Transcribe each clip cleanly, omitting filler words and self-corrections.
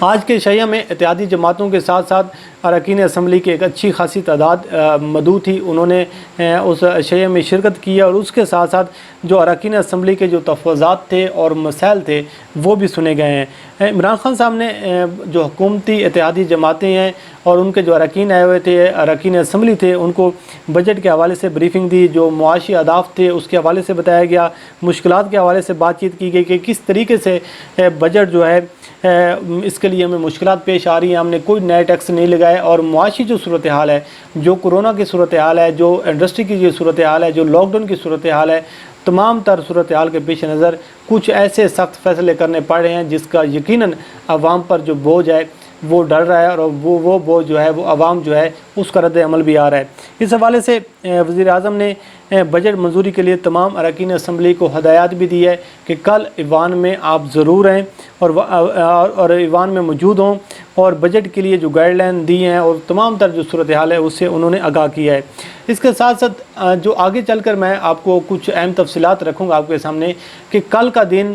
آج کے شیعہ میں اتحادی جماعتوں کے ساتھ ساتھ اراکین اسمبلی کی ایک اچھی خاصی تعداد مدعو تھی، انہوں نے اس شیعہ میں شرکت کی اور اس کے ساتھ ساتھ جو اراکین اسمبلی کے جو تفویضات تھے اور مسائل تھے وہ بھی سنے گئے ہیں۔ عمران خان صاحب نے جو حکومتی اتحادی جماعتیں ہیں اور ان کے جو اراکین آئے ہوئے تھے، اراکین اسمبلی تھے، ان کو بجٹ کے حوالے سے بریفنگ دی، جو معاشی اہداف تھے اس کے حوالے سے بتایا گیا، مشکلات کے حوالے سے بات چیت کی گئی کہ کس طریقے سے بجٹ جو ہے اس کے لیے ہمیں مشکلات پیش آ رہی ہیں، ہم نے کوئی نئے ٹیکس نہیں لگائے، اور معاشی جو صورتحال ہے، جو کورونا کی صورتحال ہے، جو انڈسٹری کی جو صورتحال ہے، جو لاک ڈاؤن کی صورتحال ہے، تمام تر صورتحال کے پیش نظر کچھ ایسے سخت فیصلے کرنے پڑ رہے ہیں جس کا یقیناً عوام پر جو بوجھ ہے وہ ڈر رہا ہے، اور وہ بوجھ جو ہے وہ عوام جو ہے اس کا رد عمل بھی آ رہا ہے۔ اس حوالے سے وزیر اعظم نے بجٹ منظوری کے لیے تمام اراکین اسمبلی کو ہدایات بھی دی ہے کہ کل ایوان میں آپ ضرور ہیں اور ایوان میں موجود ہوں، اور بجٹ کے لیے جو گائیڈ لائن دی ہیں اور تمام تر جو صورتحال ہے اس سے انہوں نے آگاہ کیا ہے۔ اس کے ساتھ ساتھ جو آگے چل کر میں آپ کو کچھ اہم تفصیلات رکھوں گا آپ کے سامنے کہ کل کا دن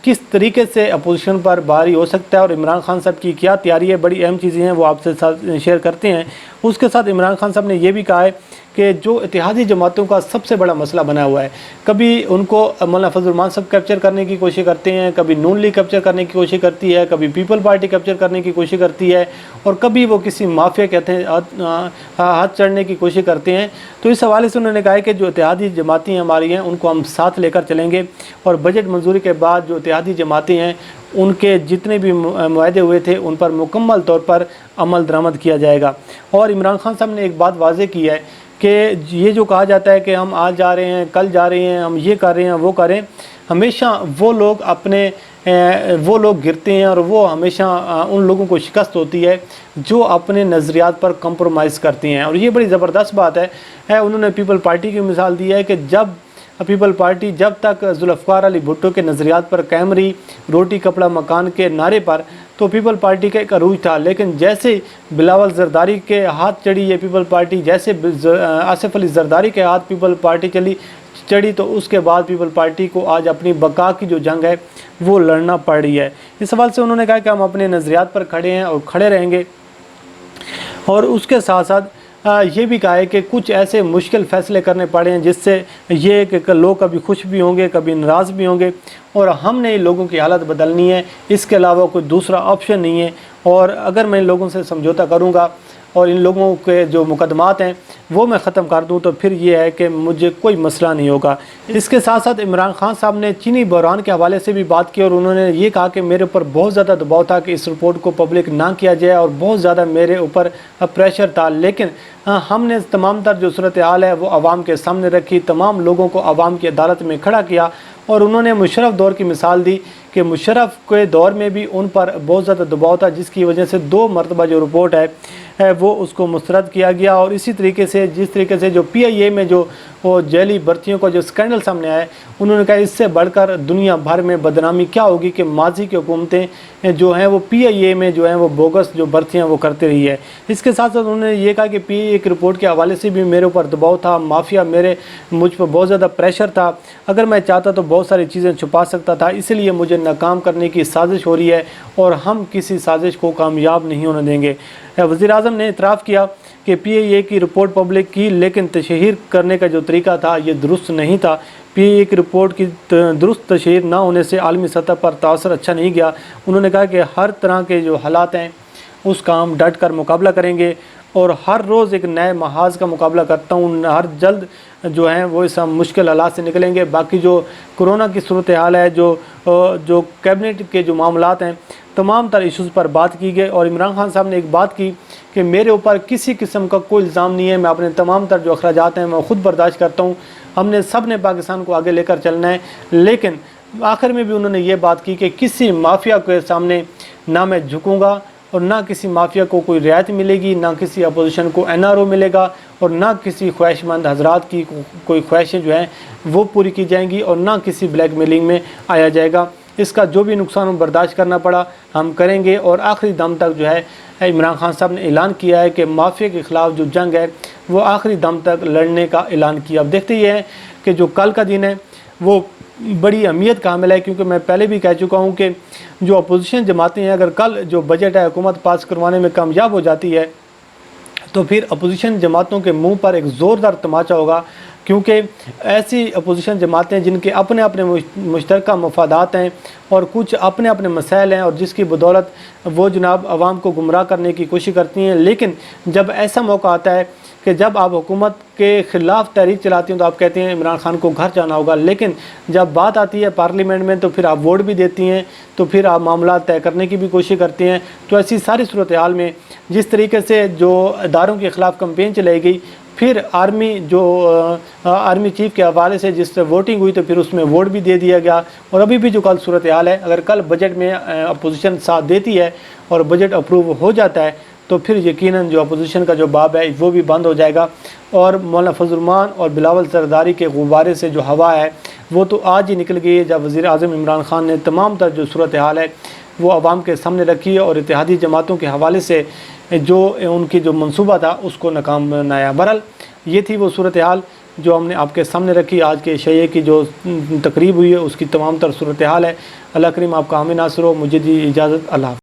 کس طریقے سے اپوزیشن پر بھاری ہو سکتا ہے اور عمران خان صاحب کی کیا تیاری ہے، بڑی اہم چیزیں ہیں وہ آپ سے شیئر کرتے ہیں۔ اس کے ساتھ عمران خان صاحب نے یہ بھی کہا ہے کہ جو اتحادی جماعتوں کا سب سے بڑا مسئلہ بنا ہوا ہے، کبھی ان کو مولانا فضل الرحمان صاحب کیپچر کرنے کی کوشش کرتے ہیں، کبھی نون لیگ کیپچر کرنے کی کوشش کرتی ہے، کبھی پیپل پارٹی کیپچر کرنے کی کوشش کرتی ہے، اور کبھی وہ کسی مافیا کہتے ہیں ہاتھ چڑھنے کی کوشش کرتے ہیں۔ تو اس حوالے سے انہوں نے کہا ہے کہ جو اتحادی جماعتیں ہماری ہیں ان کو ہم ساتھ لے کر چلیں گے، اور بجٹ منظوری کے بعد جو اتحادی جماعتیں ہیں ان کے جتنے بھی معاہدے ہوئے تھے ان پر مکمل طور پر عمل درآمد کیا جائے گا۔ اور عمران خان صاحب نے ایک بات واضح کی ہے کہ یہ جو کہا جاتا ہے کہ ہم آج جا رہے ہیں، کل جا رہے ہیں، ہم یہ کر رہے ہیں، وہ کریں، ہمیشہ وہ لوگ گرتے ہیں، اور وہ ہمیشہ ان لوگوں کو شکست ہوتی ہے جو اپنے نظریات پر کمپرومائز کرتے ہیں، اور یہ بڑی زبردست بات ہے۔ انہوں نے پیپل پارٹی کی مثال دی ہے کہ جب پیپل پارٹی جب تک ذوالفقار علی بھٹو کے نظریات پر قائم رہی، روٹی کپڑا مکان کے نعرے پر، تو پیپل پارٹی کا ایک عروج تھا، لیکن جیسے بلاول زرداری کے ہاتھ چڑھی یہ پیپل پارٹی، جیسے آصف علی زرداری کے ہاتھ پیپل پارٹی چڑھی، تو اس کے بعد پیپل پارٹی کو آج اپنی بقا کی جو جنگ ہے وہ لڑنا پڑ رہی ہے۔ اس حوالے سے انہوں نے کہا کہ ہم اپنے نظریات پر کھڑے ہیں اور کھڑے رہیں گے، اور اس کے ساتھ ساتھ یہ بھی کہا ہے کہ کچھ ایسے مشکل فیصلے کرنے پڑے ہیں جس سے یہ کہ لوگ کبھی خوش بھی ہوں گے، کبھی ناراض بھی ہوں گے، اور ہم نے لوگوں کی حالت بدلنی ہے، اس کے علاوہ کوئی دوسرا آپشن نہیں ہے، اور اگر میں ان لوگوں سے سمجھوتہ کروں گا اور ان لوگوں کے جو مقدمات ہیں وہ میں ختم کر دوں تو پھر یہ ہے کہ مجھے کوئی مسئلہ نہیں ہوگا۔ اس کے ساتھ ساتھ عمران خان صاحب نے چینی بحران کے حوالے سے بھی بات کی، اور انہوں نے یہ کہا کہ میرے اوپر بہت زیادہ دباؤ تھا کہ اس رپورٹ کو پبلک نہ کیا جائے، اور بہت زیادہ میرے اوپر پریشر تھا، لیکن ہم نے تمام تر جو صورتحال ہے وہ عوام کے سامنے رکھی، تمام لوگوں کو عوام کی عدالت میں کھڑا کیا، اور انہوں نے مشرف دور کی مثال دی کہ مشرف کے دور میں بھی ان پر بہت زیادہ دباؤ تھا، جس کی وجہ سے 2 مرتبہ جو رپورٹ ہے وہ اس کو مسترد کیا گیا، اور اسی طریقے سے جس طریقے سے جو پی آئی اے میں جو وہ جعلی بھرتیوں کا جو اسکینڈل سامنے آیا ہے، انہوں نے کہا اس سے بڑھ کر دنیا بھر میں بدنامی کیا ہوگی کہ ماضی کی حکومتیں جو ہیں وہ پی آئی اے میں جو ہیں وہ بوگس جو بھرتیاں وہ کرتے رہی ہے۔ اس کے ساتھ ساتھ انہوں نے یہ کہا کہ پی آئی اے کی رپورٹ کے حوالے سے بھی میرے اوپر دباؤ تھا، مافیا مجھ پر بہت زیادہ پریشر تھا، اگر میں چاہتا تو بہت ساری چیزیں چھپا سکتا تھا، اس لیے مجھے ناکام کرنے کی سازش ہو رہی ہے، اور ہم کسی سازش کو کامیاب نہیں ہونے دیں گے۔ وزیر اعظم نے اعتراف کیا کہ پی آئی اے کی رپورٹ پبلک کی، لیکن تشہیر کرنے کا جو طریقہ تھا یہ درست نہیں تھا۔ پی آئی اے کی رپورٹ کی درست تشہیر نہ ہونے سے عالمی سطح پر تاثر اچھا نہیں گیا۔ انہوں نے کہا کہ ہر طرح کے جو حالات ہیں اس کا ہم ڈٹ کر مقابلہ کریں گے، اور ہر روز ایک نئے محاذ کا مقابلہ کرتا ہوں، ہر جلد جو ہیں وہ اس مشکل حالات سے نکلیں گے۔ باقی جو کورونا کی صورتحال ہے، جو کیبنٹ کے جو معاملات ہیں، تمام تر ایشوز پر بات کی گئی، اور عمران خان صاحب نے ایک بات کی کہ میرے اوپر کسی قسم کا کوئی الزام نہیں ہے، میں اپنے تمام تر جو اخراجات ہیں میں خود برداشت کرتا ہوں، ہم نے سب نے پاکستان کو آگے لے کر چلنا ہے۔ لیکن آخر میں بھی انہوں نے یہ بات کی کہ کسی مافیا کے سامنے نہ میں جھکوں گا، اور نہ کسی مافیا کو کوئی رعایت ملے گی، نہ کسی اپوزیشن کو این آر او ملے گا، اور نہ کسی خواہش مند حضرات کی کوئی خواہشیں جو ہیں وہ پوری کی جائیں گی، اور نہ کسی بلیک میلنگ میں آیا جائے گا۔ اس کا جو بھی نقصان برداشت کرنا پڑا ہم کریں گے، اور آخری دم تک جو ہے عمران خان صاحب نے اعلان کیا ہے کہ مافیا کے خلاف جو جنگ ہے وہ آخری دم تک لڑنے کا اعلان کیا۔ اب دیکھتے یہ ہیں کہ جو کل کا دن ہے وہ بڑی اہمیت کا حامل ہے، کیونکہ میں پہلے بھی کہہ چکا ہوں کہ جو اپوزیشن جماعتیں ہیں اگر کل جو بجٹ ہے حکومت پاس کروانے میں کامیاب ہو جاتی ہے تو پھر اپوزیشن جماعتوں کے منہ پر ایک زوردار تماچا ہوگا، کیونکہ ایسی اپوزیشن جماعتیں جن کے اپنے اپنے مشترکہ مفادات ہیں اور کچھ اپنے اپنے مسائل ہیں، اور جس کی بدولت وہ جناب عوام کو گمراہ کرنے کی کوشش کرتی ہیں، لیکن جب ایسا موقع آتا ہے کہ جب آپ حکومت کے خلاف تحریک چلاتی ہیں تو آپ کہتے ہیں عمران خان کو گھر جانا ہوگا، لیکن جب بات آتی ہے پارلیمنٹ میں تو پھر آپ ووٹ بھی دیتی ہیں، تو پھر آپ معاملات طے کرنے کی بھی کوشش کرتی ہیں۔ تو ایسی ساری صورتحال میں جس طریقے سے جو اداروں کے خلاف کمپین چلائی گئی، پھر آرمی چیف کے حوالے سے جس سے ووٹنگ ہوئی تو پھر اس میں ووٹ بھی دے دیا گیا، اور ابھی بھی جو کل صورتحال ہے، اگر کل بجٹ میں اپوزیشن ساتھ دیتی ہے اور بجٹ اپروو ہو جاتا ہے تو پھر یقیناً جو اپوزیشن کا جو باب ہے وہ بھی بند ہو جائے گا، اور مولانا فضل الرحمان اور بلاول زرداری کے غبارے سے جو ہوا ہے وہ تو آج ہی نکل گئی ہے، جب وزیر اعظم عمران خان نے تمام تر جو صورتحال ہے وہ عوام کے سامنے رکھی ہے اور اتحادی جماعتوں کے حوالے سے جو ان کی جو منصوبہ تھا اس کو ناکام بنایا۔ بہرحال یہ تھی وہ صورتحال جو ہم نے آپ کے سامنے رکھی۔ آج کے شیعہ کی جو تقریب ہوئی ہے اس کی تمام تر صورتحال ہے۔ اللہ کریم آپ کا حامی ناصر ہو۔ مجھے دی اجازت، اللہ حافظ۔